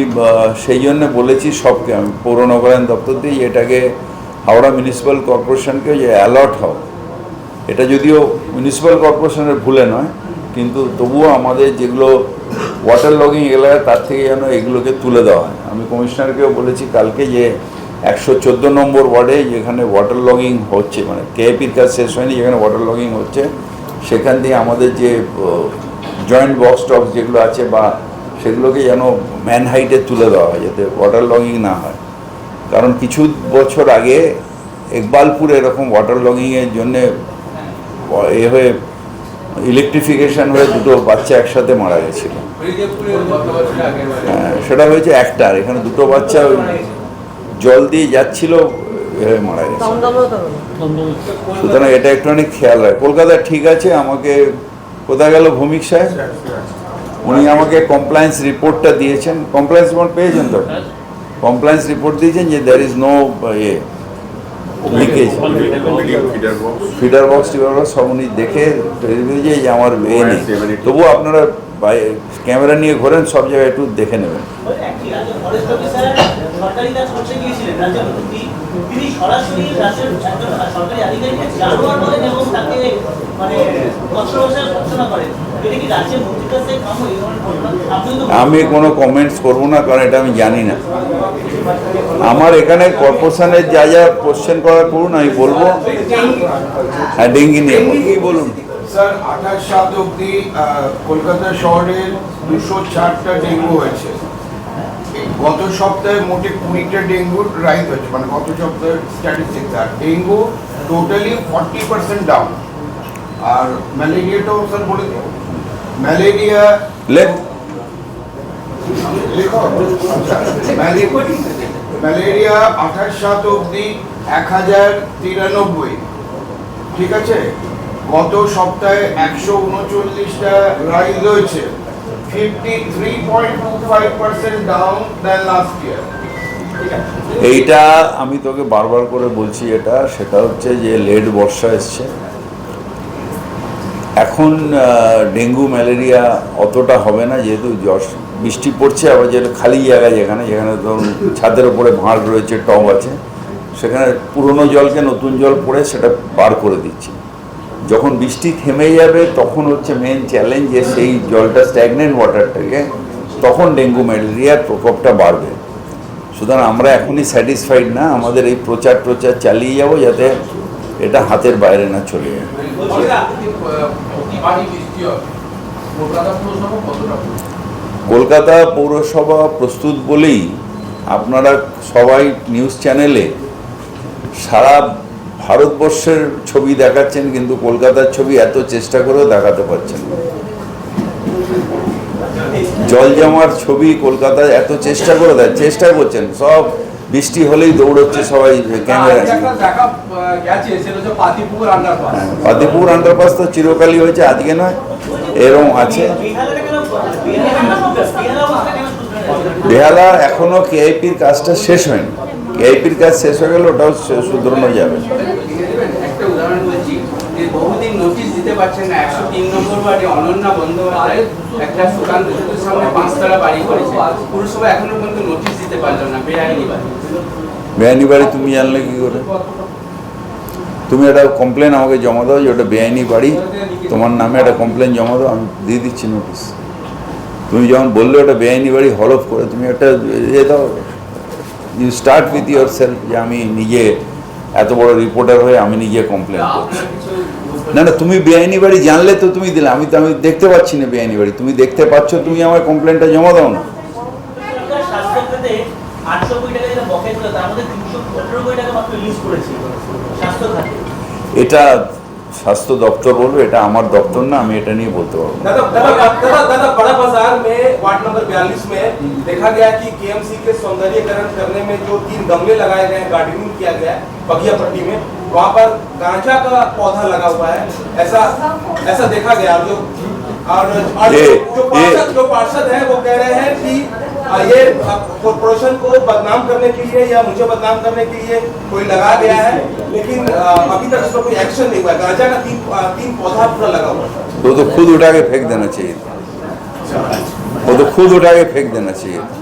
সেই জন্য বলেছি সবকে, আমি পৌর নগরায়ণ দপ্তর দিয়ে এটাকে হাওড়া মিউনিসিপ্যাল কর্পোরেশনকে যে অ্যালার্ট হও, এটা যদিও মিউনিসিপ্যাল কর্পোরেশনের ভুলে নয়, কিন্তু তবুও আমাদের যেগুলো ওয়াটার লগিং এলাকা তার থেকে যেন এগুলোকে তুলে দেওয়া হয়। আমি কমিশনারকেও বলেছি কালকে যে 114 নম্বর ওয়ার্ডে যেখানে ওয়াটার লগিং হচ্ছে, মানে কেএপির কাজ শেষ হয়নি, যেখানে ওয়াটার লগিং হচ্ছে, সেখান দিয়ে আমাদের যে জয়েন্ট বক্স টক্স যেগুলো আছে বা সেগুলোকে যেন ম্যান হাইটে তুলে দেওয়া হয়, যাতে ওয়াটার লগিং না হয়। কারণ কিছু বছর আগে ইকবালপুরে এরকম ওয়াটার লগিংয়ের জন্যে হয়ে ইলেকট্রিফিকেশন হয়ে দুটো বাচ্চা একসাথে মারা গেছিল। হ্যাঁ, সেটা হয়েছে একটার, এখানে দুটো বাচ্চা ওই জল দিয়ে যাচ্ছিল, এভাবে মারা গেছে। সুতরাং এটা একটুখানি খেয়াল রাখ। কলকাতা ঠিক আছে, আমাকে কোথায় গেল ভৌমিক সাহেব, উনি আমাকে কমপ্লায়েন্স রিপোর্টটা দিয়েছেন। কমপ্লায়েন্স রিপোর্ট পেয়েছেন তো? কমপ্লায়েন্স রিপোর্ট দিয়েছেন যে there is no leakage, feeder box সব উনি দেখে যে আমার এ নেই। তবুও আপনারা ক্যামেরা নিয়ে ঘোরেন, সব জায়গায় একটু দেখে নেবেন। ফরেস্ট অফিসার সরকারি কাজ করতে গিয়েছিলেন রাজ্যের মন্ত্রী, তিনি সরাসরি রাজ্যের একজন সরকারি আধিকারিককে জানোয়ার বলেন এবং তাকে মানে কন্ট্রোভার্সিয়াল ঘোষণা করেন। এটা কি রাজ্যের মন্ত্রীর কাছে কাম্য এই ধরনের ঘটনা? আমি কোনো কমেন্টস করবো না, কারণ এটা আমি জানি না। আমার এখানে কর্পোরেশনের যা যা কোশ্চেন করার করুন, আমি বলবো। হ্যাঁ, ডেঙ্গি নিয়ে বলুন। স্যার 28/7 অবধি কলকাতা শহরে 204টা ডেঙ্গু হয়েছে। গত সপ্তাহে মোটে 20টা ডেঙ্গুর রাইজ হয়েছে, মানে গত সপ্তাহের স্ট্যাটিস্টিক্স। আর ডেঙ্গু টোটালি 40% ডাউন। আর ম্যালেরিয়াটাও স্যার বলে দিন, ম্যালেরিয়া ম্যালেরিয়া 28/7 অবধি 1093, ঠিক আছে। গত সপ্তাহে 139টা রাইজ হয়েছে, 53.25% ডাউন দ্যান লাস্ট ইয়ার। এইটা আমি তোকে বারবার করে বলছি, সেটা হচ্ছে যে লেট বর্ষা এসছে এখন। ডেঙ্গু ম্যালেরিয়া অতটা হবে না, যেহেতু বৃষ্টি পড়ছে। আবার যেটা খালি জায়গা, যেখানে ধরুন ছাদের ওপরে ভাঁড় রয়েছে, টব আছে, সেখানে পুরনো জলকে নতুন জল পড়ে সেটা বার করে দিচ্ছি। যখন বৃষ্টি থেমে যাবে তখন হচ্ছে মেন চ্যালেঞ্জ, যে সেই জলটা স্ট্যাগনেন্ট ওয়াটারটাকে, তখন ডেঙ্গু ম্যালেরিয়ার প্রকোপটা বাড়বে। সুতরাং আমরা এখনই স্যাটিসফাইড না, আমাদের এই প্রচার চালিয়ে যাব যাতে এটা হাতের বাইরে না চলে যায়। কলকাতা পৌরসভা প্রস্তুত বলেই আপনারা সবাই নিউজ চ্যানেলে সারা ভারতবর্ষের ছবি দেখাচ্ছেন, কিন্তু কলকাতার ছবি এত চেষ্টা করেও দেখাতে পারছেন না। জল জমার ছবি কলকাতায় এত চেষ্টা করে চেষ্টা করছেন, সব বৃষ্টি হলেই দৌড়চ্ছে সবাই ক্যামেরা। পাতিপুকুর আন্ডারপাস তো চিরকালই হয়েছে, আজকে নয়, এরকম আছে। বেহালা এখনো কেআইপির কাজটা শেষ হয়নি, কেআইপির কাজ শেষ হয়ে গেলে ওটাও শুধরানো যাবে। একটা উদাহরণ বলছি, যে বহুদিন নোটিশ দিতে পারছেন না। 103 নম্বর ওয়ার্ডে অনন্যা বন্দ্যোপাধ্যায় একটা সুকান্ত সেতুর সামনে 5তলা বাড়ি করেছে, পুরসভা এখনো পর্যন্ত নোটিশ দিতে পারলো না, বেআইনি বাড়ি। বেআইনি বাড়ি তুমি জানলে কি করে? তুমি একটা কমপ্লেন আমাকে জমা দাও যে ওটা বেআইনি বাড়ি, তোমার নামে একটা কমপ্লেন জমা দাও, আমি দিয়ে দিচ্ছি নোটিশ। তুমি যখন বললে ওটা বেআইনি বাড়ি, হলফ করে তুমি একটা ইয়ে দাও। You start with yourself, যে আমি নিজে এত বড় রিপোর্টার হয়ে আমি নিজে কমপ্লেন করছি। না, তুমি বেআইনি বাড়ি জানলে তো তুমি দিলে, আমি দেখতে পাচ্ছি না বেআইনি বাড়ি, তুমি দেখতে পাচ্ছ, তুমি আমার কমপ্লেনটা জমা দাও না। এটা স্বাস্থ্য দপ্তর বলবে, এটা আমার দপ্তর না, আমি এটা নিয়ে বলতে পারবো। दादा बड़ा बाजार में वार्ड नंबर 42 में देखा गया कि केएमसी के सौंदर्यीकरण करने में जो 3 गमले लगाए गए हैं, गार्डनिंग किया गया है बगिया पट्टी में, वहाँ पर गांजा का पौधा लगा हुआ है, ऐसा देखा गया। जो पार्षद है वो कह रहे हैं कि ये कॉर्पोरेशन को बदनाम करने के लिए या मुझे बदनाम करने के लिए कोई लगा गया है, लेकिन अभी तक इस पर कोई एक्शन नहीं हुआ है। गांजा का 3 पौधा पूरा लगा हुआ है। वो तो खुद उठा के फेंक देना चाहिए था, वो तो खुद उठा के फेंक देना चाहिए था।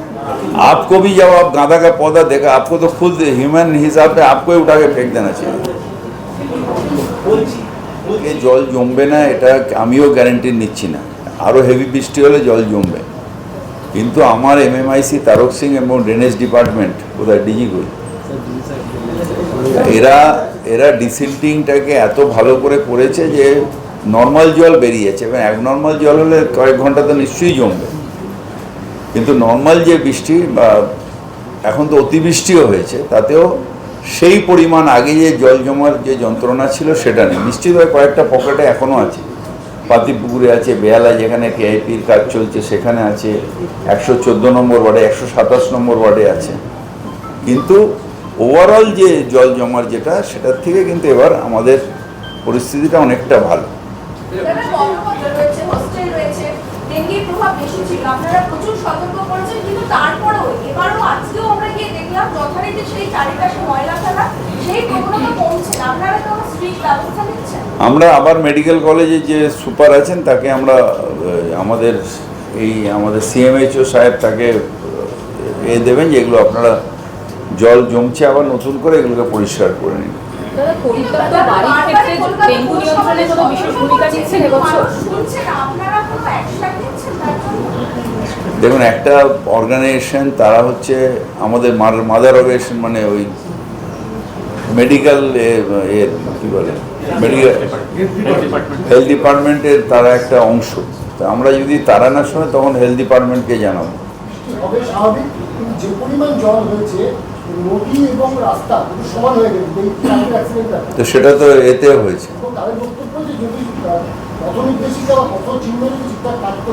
आपको भी जब आप गांजा का पौधा देखा, आपको तो खुद ह्यूमन हिसाब से आपको ही उठा के फेंक देना चाहिए। জল জমবে না এটা আমিও গ্যারান্টি নিচ্ছি না, আরও হেভি বৃষ্টি হলে জল জমবে, কিন্তু আমার এমএমআইসি তারক সিং এবং ড্রেনেজ ডিপার্টমেন্ট কোথায় ডিজি কই এরা ডিসিল্টিংটাকে এত ভালো করে করেছে যে নর্মাল জল বেরিয়েছে, এবং অ্যাবনর্মাল জল হলে কয়েক ঘন্টা তো নিশ্চয়ই জমবে, কিন্তু নর্মাল যে বৃষ্টি বা এখন তো অতিবৃষ্টিও হয়েছে, তাতেও সেই পরিমাণ আগে যে জল জমার যে যন্ত্রণা ছিল সেটা নেই। নিশ্চিতভাবে কয়েকটা পকেটে এখনও আছে, পাতিপুকুরে আছে, বেহালায় যেখানে কেআইপির কাজ চলছে সেখানে আছে, 114 নম্বর ওয়ার্ডে, 127 নম্বর ওয়ার্ডে আছে, কিন্তু ওভারঅল যে জল জমার যেটা সেটার থেকে কিন্তু এবার আমাদের পরিস্থিতিটা অনেকটা ভালো। ডেঙ্গির প্রভাব বেশি ছিল, আপনারা প্রচুর সতর্ক করেছেন, কিন্তু তারপরেও এবারও আজকেও আমরা গিয়ে দেখলাম যথারীতি সেই চারিপাশে ময়লা ফেলা, সেই প্রবণতা কমছে না। আপনারা তো স্ট্রিক্ট ব্যবস্থা নিচ্ছেন। আমরা আবার মেডিকেল কলেজে যে সুপার আছেন তাকে আমরা আমাদের সিএমএইচও সাহেব তাকে দেবেন যে এগুলো আপনারা জল জমছে আবার নতুন করে এগুলোকে পরিষ্কার করে নিন। দেখুন, একটা অর্গানাইজেশন, তারা হচ্ছে আমাদের মাদার অর্গানাইজেশন, মানে ওই মেডিকেল কী বলে মেডিকেল হেলথ ডিপার্টমেন্টের তারা একটা অংশ। তা আমরা যদি তারা না শোনে তখন হেলথ ডিপার্টমেন্টকে জানাবো। যে পরিমাণ জল হয়েছে নদী এবং রাস্তা সমান হয়ে গেছে, তো সেটা তো এতে হয়েছে। তাদের বক্তব্য যে যদি পথ নির্দেশিকা বা পথ চিহ্ন যদি ঠিকঠাক থাকতো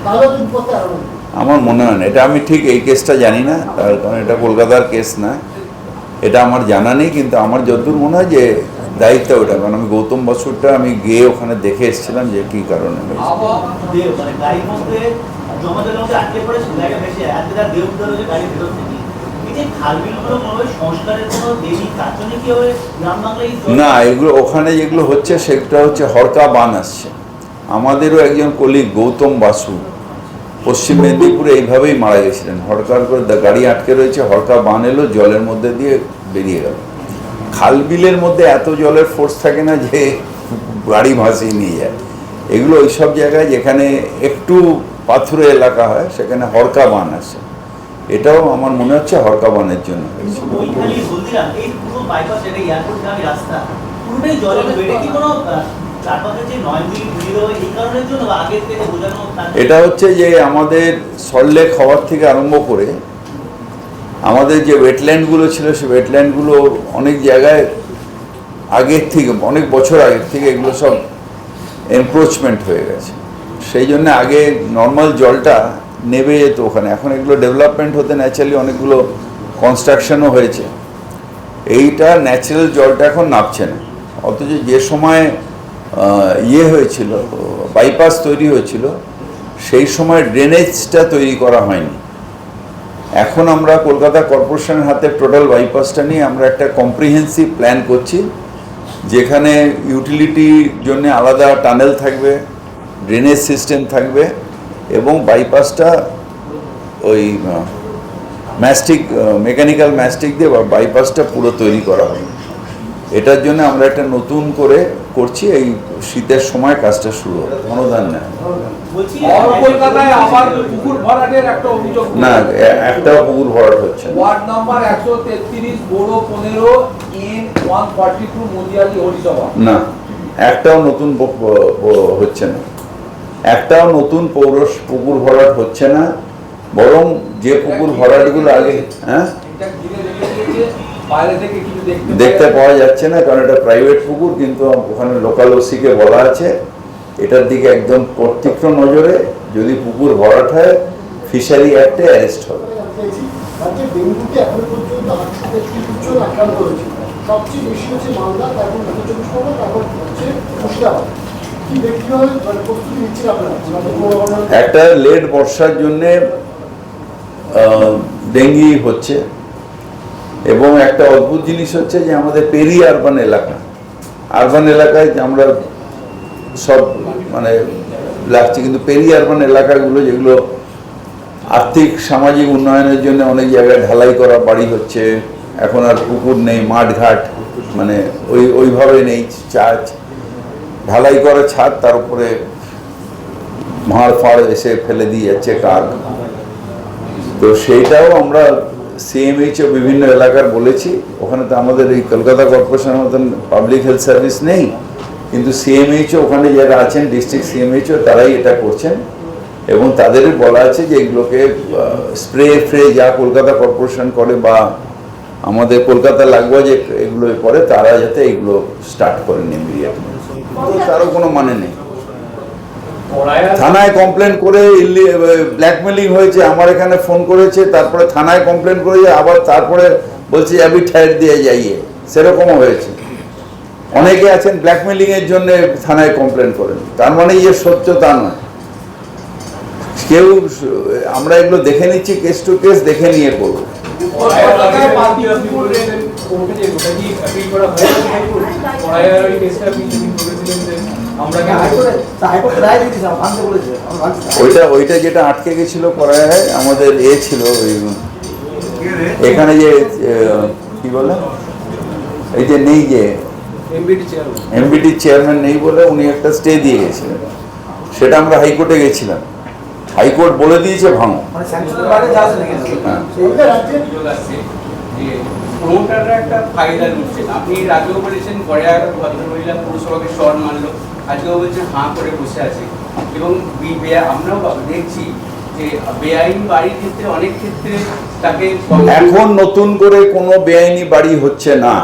তাহলে বিপদে আরো। আমার মনে হয় না, এটা আমি ঠিক এই কেসটা জানি না, তার কারণ এটা কলকাতার কেস না, এটা আমার জানা নেই, কিন্তু আমার যতদূর মনে হয় যে দায়িত্ব ওটা, কারণ আমি গৌতম বসুরটা আমি গিয়ে ওখানে দেখে এসেছিলাম যে কী কারণে হয়েছে। না, এগুলো ওখানে যেগুলো হচ্ছে সেটা হচ্ছে হরকা বান আসছে। আমাদেরও একজন কলিগ গৌতম বাসু পশ্চিম মেদিনীপুরে এইভাবেই মারা গেছিলেন, হরকার করে গাড়ি আটকে রয়েছে, হরকা বান এলো, জলের মধ্যে দিয়ে বেরিয়ে গেল। খালবিলের মধ্যে এত জলের ফোর্স থাকে না যে গাড়ি ভাসিয়ে নিয়ে যায়। এগুলো ওই সব জায়গায় যেখানে একটু পাথুরে এলাকা হয় সেখানে হরকা বান আসে, এটাও আমার মনে হচ্ছে হরকা বানের জন্য হয়েছে। এটা হচ্ছে যে আমাদের সল্টলেক হওয়ার থেকে আরম্ভ করে আমাদের যে ওয়েটল্যান্ডগুলো ছিল সেই ওয়েটল্যান্ডগুলো অনেক জায়গায় আগের থেকে, অনেক বছর আগের থেকে এগুলো সব এনক্রোচমেন্ট হয়ে গেছে। সেই জন্য আগে নর্মাল জলটা নেবে যেত ওখানে, এখন এগুলো ডেভেলপমেন্ট হতে ন্যাচারালি অনেকগুলো কনস্ট্রাকশনও হয়েছে, এইটা ন্যাচারাল জলটা এখন নামছে না। অথচ যে সময় হয়েছিল, বাইপাস তৈরি হয়েছিল, সেই সময় ড্রেনেজটা তৈরি করা হয়নি। এখন আমরা কলকাতা কর্পোরেশনের হাতে টোটাল বাইপাসটা নিয়ে আমরা একটা কম্প্রিহেন্সিভ প্ল্যান করছি, যেখানে ইউটিলিটির জন্য আলাদা টানেল থাকবে, ড্রেনেজ সিস্টেম থাকবে, এবং বাইপাসটা ওই ম্যাস্টিক, মেকানিক্যাল ম্যাস্টিক দিয়ে বাইপাসটা পুরো তৈরি করা হবে। এটার জন্য আমরা একটা নতুন করে করছি, এই শীতের সময় কাজটা শুরু হবে, অনুদান নেয় না, একটাও পুকুর ভরাট হচ্ছে না। ওয়ার্ড নাম্বার 133 বড় 15 ইন 142 মন্দিয়ালি হরিসভা না, একটাও নতুন হচ্ছে না, একটাও নতুন পুকুর ভরাট হচ্ছে না, বরং যে পুকুর ভরাটগুলো আগে দেখতে পাওয়া যাচ্ছে না, কারণ এটা প্রাইভেট পুকুর, কিন্তু ওখানে লোকাল ওসিকে বলা আছে এটার দিকে একদম তীক্ষ্ণ নজরে, যদি পুকুর ভরাট হয় ফিশারি অ্যাক্টে অ্যারেস্ট হবে। রাজ্যে ডেঙ্গুতে এখন পর্যন্ত 833 জন আক্রান্ত হয়েছে, সবচেয়ে বেশি হচ্ছে মালদা, তারপর উত্তর চব্বিশ পরগনা, তারপর হচ্ছে মুর্শিদাবাদ। কি ব্যক্তিগত প্রস্তুতি নিচ্ছেন আপনারা? একটা লেট বর্ষার জন্যে ডেঙ্গি হচ্ছে, এবং একটা অদ্ভুত জিনিস হচ্ছে যে আমাদের পেরি আরবান এলাকায় আমরা সব মানে লাগছে, কিন্তু পেরি আরবান এলাকাগুলো যেগুলো আর্থিক সামাজিক উন্নয়নের জন্য অনেক জায়গায় ঢালাই করা বাড়ি হচ্ছে, এখন আর পুকুর নেই, মাঠঘাট মানে ওইভাবে নেই, ঢালাই করা ছাদ, তার উপরে ভাঁড় ফাড় এসে ফেলে দিয়ে যাচ্ছে কাক। তো সেইটাও আমরা সিএমএইচও বিভিন্ন এলাকার বলেছি, ওখানে তো আমাদের এই কলকাতা কর্পোরেশনের মতন পাবলিক হেলথ সার্ভিস নেই, কিন্তু সিএমএইচও ওখানে যারা আছেন ডিস্ট্রিক্ট সিএমএইচও তারাই এটা করছেন, এবং তাদেরই বলা আছে যে এগুলোকে স্প্রে যা কলকাতা কর্পোরেশন করে বা আমাদের কলকাতা লাগোয়া যে এগুলো করে, তারা যাতে এগুলো স্টার্ট করেন ইমিডিয়েটলি। তারও কোনো মানে নেই। থানায় কমপ্লেন করে ব্ল্যাকমেলিং হয়েছে, আমার এখানে ফোন করেছে, তারপরে থানায় কমপ্লেন করেছে, আবার তারপরে বলছে আমি ঠাইট দিয়ে যাইয়ে, সেরকমও হয়েছে। অনেকে আছেন ব্ল্যাকমেলিং এর জন্য থানায় কমপ্লেন করেন, তার মানে ইয়ে সত্য তা নয়। কেউ আমরা এগুলো দেখে নিচ্ছি, কেস টু কেস দেখে নিয়ে করবো। ওইটা যেটা আটকে গেছিল পড়ায় আমাদের ছিল এখানে যে কি বলে এই যে নেই, যে এমবিটি চেয়ারম্যান নেই বলে উনি একটা স্টে দিয়ে গেছিলেন, সেটা আমরা হাইকোর্টে গেছিলাম, হাইকোর্ট বলে দিয়েছে ভাঙো। প্রমোটাররা একটা ফায়দা নিচ্ছেন। আপনি আগেও বলেছেন গড়িয়ার ভদ্রমহিলা পৌরসভাকে শহর মানল, আজকেও বলছেন হাঁ করে বসে আছে, এবং আমরাও দেখছি যে বেআইনি বাড়ির ক্ষেত্রে অনেক ক্ষেত্রে তাকে এখন নতুন করে কোনো বেআইনি বাড়ি হচ্ছে না,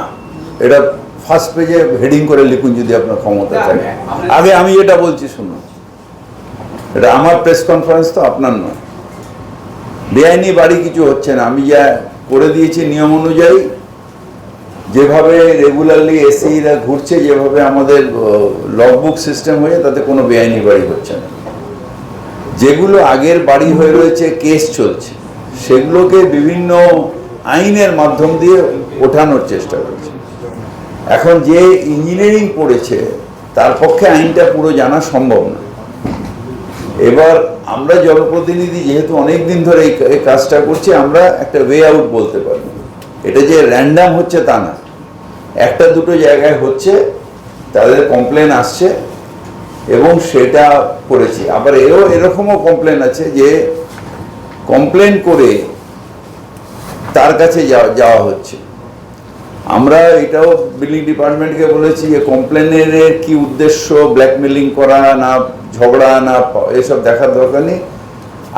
এটা ফার্স্ট পেজে হেডিং করে লিখুন যদি আপনার ক্ষমতা থাকে। আগে আমি এটা বলছি শুনুন, এটা আমার প্রেস কনফারেন্স, তো আপনার নয়। বেআইনি বাড়ি কিছু হচ্ছে না, আমি যা করে দিয়েছি নিয়ম অনুযায়ী, যেভাবে রেগুলারলি এসিরা ঘুরছে, যেভাবে আমাদের লগবুক সিস্টেম হয়ে, তাতে কোনো বেআইনি বাড়ি হচ্ছে না। যেগুলো আগের বাড়ি হয়ে রয়েছে, কেস চলছে, সেগুলোকে বিভিন্ন আইনের মাধ্যম দিয়ে ওঠানোর চেষ্টা করছে। এখন যে ইঞ্জিনিয়ারিং পড়েছে তার পক্ষে আইনটা পুরো জানা সম্ভব না। এবার আমরা জনপ্রতিনিধি যেহেতু অনেক দিন ধরে এই কাজটা করছি, আমরা একটা ওয়ে আউট বলতে পারবো। এটা যে র্যান্ডাম হচ্ছে তা না, একটা দুটো জায়গায় হচ্ছে, তাদের কমপ্লেন আসছে এবং সেটা করেছি। আবার এরকমও কমপ্লেন আছে যে কমপ্লেন করে তার কাছে যাওয়া হচ্ছে। আমরা এটাও বিল্ডিং ডিপার্টমেন্টকে বলেছি যে কমপ্লেনের কি উদ্দেশ্য, ব্ল্যাকমেলিং করা না ঝগড়া না এসব দেখার দরকার নেই,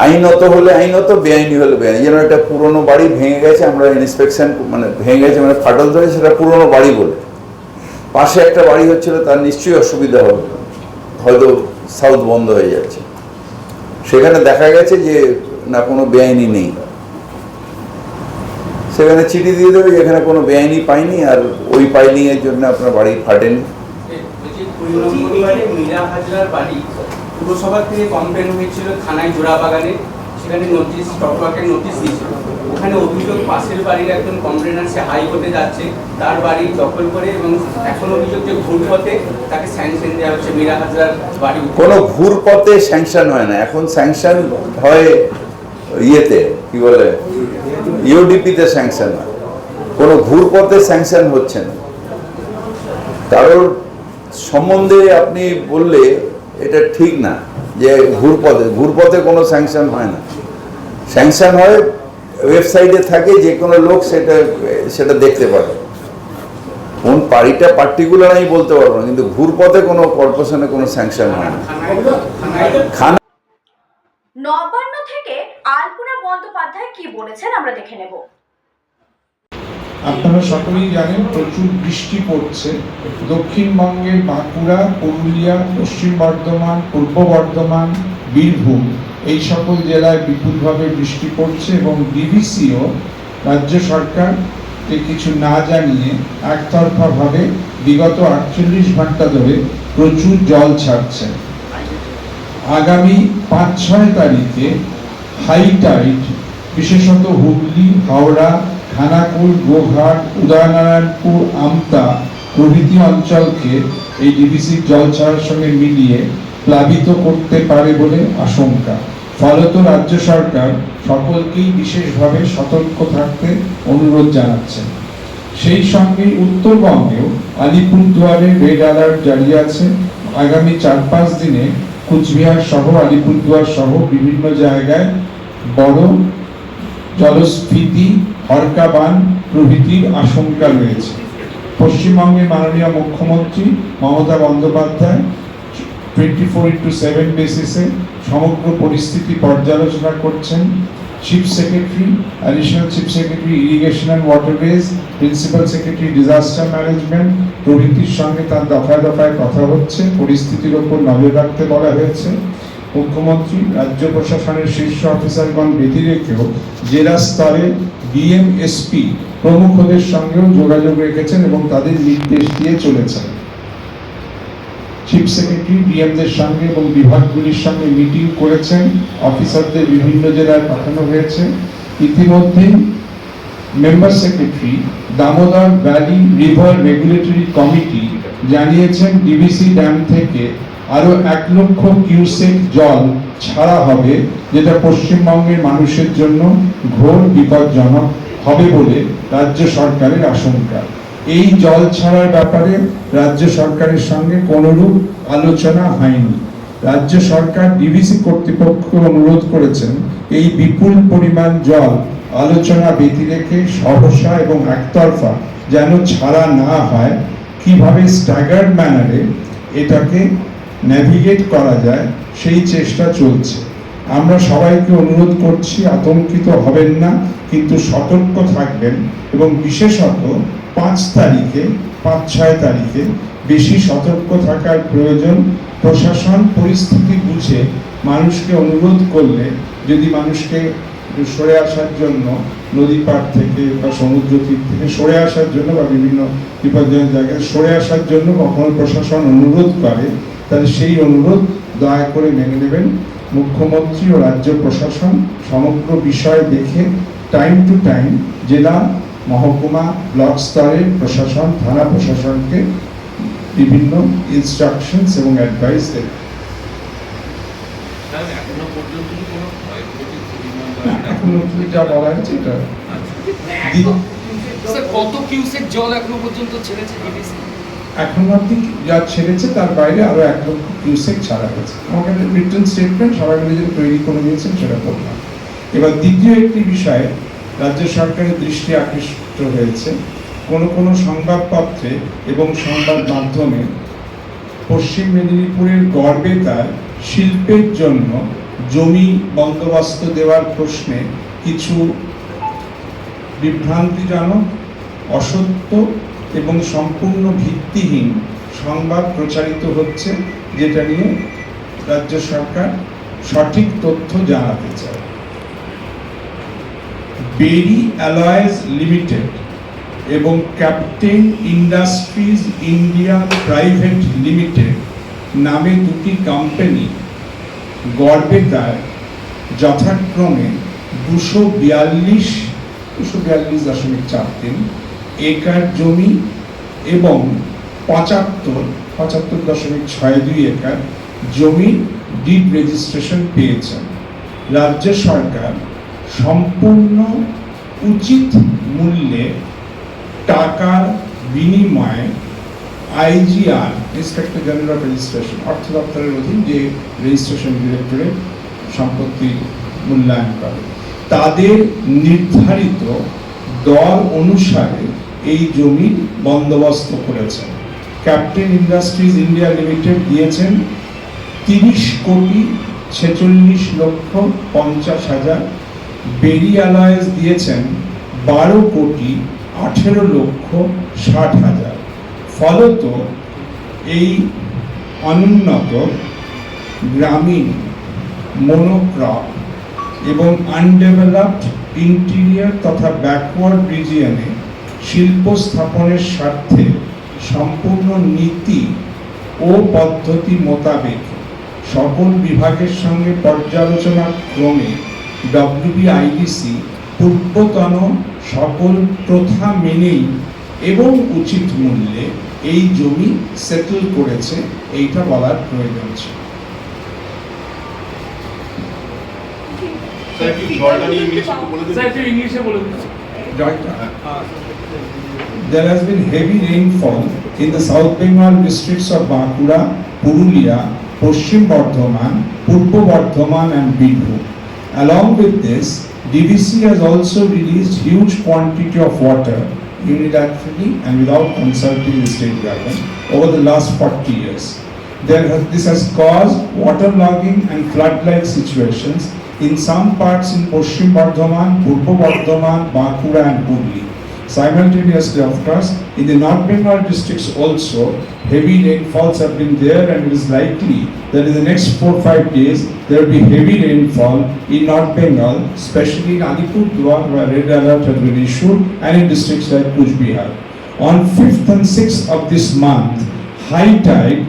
আইনত হলে আইনত, বেআইনি হলে বেআইনি। যেন একটা পুরনো বাড়ি ভেঙে গেছে, আমরা ইন্সপেকশন মানে ভেঙে গেছে মানে ফাটল ধরে, সেটা পুরনো বাড়ি বলে, পাশে একটা বাড়ি হচ্ছিল, তার নিশ্চয়ই অসুবিধা হবে, হয়তো সাউথ বন্ধ হয়ে যাচ্ছে, সেখানে দেখা গেছে যে না কোনো বেআইনি নেই, সেখানে চিঠি দিয়ে দেবে যেখানে কোনো বেআইনি পাইনি, আর ওই পাইনি এর জন্য আপনার বাড়ি ফাটেনি। মীরা হাজরার বাড়ি পুরসভা থেকে কমপ্লেন হয়েছিল থানায় জোড়াবাগানে, সেখানে নোটিশ টকবাকের নোটিশ দিয়েছিল। ওখানে অভিযোগ পাশের বাড়ির একজন কমপ্লেনার, সে হাইকোর্টে যাচ্ছে, তার বাড়ি দখল করে, এবং এখন অভিযোগ যে ঘুরপথে তাকে স্যাংশন দেওয়া হচ্ছে মীরা হাজরার বাড়ি। কোনো ঘুরপথে স্যাংশন হয় না, এখন স্যাংশন হয় ইয়েতে কি বলে ইউডিপিতে স্যাংশন হয়, কোনো ঘুরপথে স্যাংশন হচ্ছে না। কারোর সম্বন্ধে আপনি বললে এটা ঠিক না যে ঘুরপথে কোনো স্যাংশন হয় না। স্যাংশন হয় ওয়েবসাইটে থাকে, যে কোনো লোক সেটা দেখতে পারে। কোন বাড়িটা পার্টিকুলার আমি বলতে পারবো না, কিন্তু ঘুরপথে কোনো কর্পোরেশনে কোনো স্যাংশন হয় না। নবান্ন থেকে আলপনা বন্দ্যোপাধ্যায় কি বলেছেন আমরা দেখে নেব। আপনারা সকলেই জানেন প্রচুর বৃষ্টি পড়ছে। দক্ষিণবঙ্গের বাঁকুড়া, পুরুলিয়া, পশ্চিম বর্ধমান, পূর্ব বর্ধমান, বীরভূম এই সকল জেলায় বিপুলভাবে বৃষ্টি পড়ছে এবং ডিভিসিও রাজ্য সরকারকে কিছু না জানিয়ে একতরফাভাবে বিগত 48 ঘন্টা ধরে প্রচুর জল ছাড়ছে। আগামী 5-6 তারিখে হাই টাইড বিশেষত হুগলি, হাওড়া, খানাকুল, গোঘাট, উদয়নারায়ণপুর, আমতা প্রভৃতি অঞ্চলকে এই ডিভিসির জল ছাড়ার সঙ্গে মিলিয়ে প্লাবিত করতে পারে বলে আশঙ্কা। ফলত রাজ্য সরকার সকলকেই বিশেষভাবে সতর্ক থাকতে অনুরোধ জানাচ্ছে। সেই সঙ্গে উত্তরবঙ্গেও আলিপুরদুয়ারে রেড অ্যালার্ট জারি আছে। আগামী 4-5 দিনে কুচবিহার সহ আলিপুরদুয়ার সহ বিভিন্ন জায়গায় বড় জলস্ফীতি, হরকা বান প্রভৃতির আশঙ্কা রয়েছে। পশ্চিমবঙ্গের মাননীয় মুখ্যমন্ত্রী মমতা বন্দ্যোপাধ্যায় 24/7 বেসিসে সমগ্র পরিস্থিতি পর্যালোচনা করছেন। Chief secretary, additional chief secretary irrigation and waterways, principal secretary disaster management প্রভৃতির সঙ্গে তার দফায় দফায় কথা হচ্ছে। পরিস্থিতির ওপর নজর রাখতে বলা হয়েছে। মুখ্যমন্ত্রী রাজ্য প্রশাসনের শীর্ষ অফিসারগণ ব্যতি রেখেও জেলা স্তরে ডিএম, এসপি প্রমুখদের সঙ্গেও যোগাযোগ রেখেছেন এবং তাদের নির্দেশ দিয়ে চলেছেন। চিফ সেক্রেটারি ডিএমদের সঙ্গে এবং বিভাগগুলির সঙ্গে মিটিং করেছেন। অফিসারদের বিভিন্ন জেলায় পাঠানো হয়েছে। ইতিমধ্যে member secretary Damodar valley river regulatory committee জানিয়েছেন ডিভিসি ড্যাম থেকে আরো 1 লক্ষ কিউসেক জল ছাড়া হবে, যেটা পশ্চিমবঙ্গের মানুষের জন্য ঘোর বিপজ্জনক হবে বলে রাজ্য সরকারের আশঙ্কা। এই জল ছাড়ার ব্যাপারে রাজ্য সরকারের সঙ্গে কোনরূপ আলোচনা হয়নি। রাজ্য সরকার ডিভিসি কর্তৃপক্ষকে অনুরোধ করেছেন এই বিপুল পরিমাণ জল আলোচনা ব্যতি রেখে সহসা এবং একতরফা যেন ছাড়া না হয়, কিভাবে স্ট্যাগার্ড ম্যানারে এটাকে ন্যাভিগেট করা যায় সেই চেষ্টা চলছে। আমরা সবাইকে অনুরোধ করছি আতঙ্কিত হবেন না, কিন্তু সতর্ক থাকবেন এবং বিশেষত 5-6 তারিখে বেশি সতর্ক থাকার প্রয়োজন। প্রশাসন পরিস্থিতি বুঝে মানুষকে অনুরোধ করলে যদি মানুষকে সরে আসার জন্য নদী পাড় থেকে বা সমুদ্র তীর থেকে সরে আসার জন্য বা বিভিন্ন বিপজ্জনক জায়গায় সরে আসার জন্য কখনো প্রশাসন অনুরোধ করে, তাহলে সেই অনুরোধ দয়া করে মেনে নেবেন। মুখ্যমন্ত্রী ও রাজ্য প্রশাসন সমগ্র বিষয় দেখে টাইম টু টাইম জেলা, মহকুমা, ব্লক স্তরের প্রশাসন, থানা প্রশাসনকে বিভিন্ন ইনস্ট্রাকশনস এবং অ্যাডভাইস দেবে। এখনো যা বলা হয়েছে এটা কত কিউসেক জল এখনো পর্যন্ত ছেড়েছে ডিভিসি? এখন অব্দি যা ছেড়েছে তার বাইরে আরো 1 লক্ষ কিউসেক ছাড়া হয়েছে। আমাকে রিটার্ন স্টেটমেন্ট সবাই মিলে যেটা তৈরি করে নিয়েছেন সেটা করলাম। এবার দ্বিতীয় একটি বিষয়ে রাজ্য সরকারের দৃষ্টি আকৃষ্ট হয়েছে। কোনো সংবাদপত্রে এবং সংবাদ মাধ্যমে পশ্চিম মেদিনীপুরের গড়বেতায় শিল্পের জন্য জমি বন্দোবস্ত দেওয়ার প্রশ্নে কিছু বিভ্রান্তিজনক, অসত্য এবং সম্পূর্ণ ভিত্তিহীন সংবাদ প্রচারিত হচ্ছে, যেটা নিয়ে রাজ্য সরকার সঠিক তথ্য জানাতে চায়। বেরি অ্যালয়েজ লিমিটেড এবং captain industries India private limited নামে 2টি কোম্পানি গড়বেতায় যথাক্রমে 242.43 একর জমি এবং 75.62 একর জমি ডিড রেজিস্ট্রেশন পেয়েছেন। রাজ্য সরকার সম্পূর্ণ উচিত মূল্যে টাকার বিনিময়ে IGR, inspector general of registration, অর্থ দপ্তরের অধীন যে রেজিস্ট্রেশন ডিরেক্টরেট সম্পত্তি মূল্যায়ন করে, তাদের নির্ধারিত দর অনুসারে এই জমি বন্দোবস্ত করেছেন। ক্যাপ্টেন ইন্ডাস্ট্রিজ ইন্ডিয়া লিমিটেড দিয়েছেন 30,46,50,000, বেরি অ্যালয়েজ দিয়েছেন 12,58,00,000 18,60,000। ফলত এই অনুন্নত গ্রামীণ মনোক্রপ এবং আনডেভেলপড ইন্টিরিয়র তথা ব্যাকওয়ার্ড রিজিয়নে শিল্প স্থাপনের স্বার্থে সম্পূর্ণ নীতি ও পদ্ধতি মোতাবেক সকল বিভাগের সঙ্গে পর্যালোচনা ক্রমে WBIDC পূর্বতন সকল প্রথা মেনেই এবং উচিত মূল্যে এই জমি সেটেল করেছে, এইটা বলার প্রয়োজন ছিল। There has been heavy rainfall in the South Bengal districts of Bankura, Purulia, Paschim Bardhaman, Purbo Bardhaman and Birbhum. Along with this, DVC has also released huge quantity of water unilaterally and without consulting the state government over the last 40 years. This has caused waterlogging and flood-like situations in some parts in Paschim Bardhaman, Purbo Bardhaman, Bankura and Hooghly. Simultaneously, of course, in the North Bengal districts also, heavy rainfalls have been there, and it is likely that in the next 4-5 days, there will be heavy rainfall in North Bengal, especially in Alipurduar, where red alert has been issued, and in districts like Kuch Bihar. On 5th and 6th of this month, high tide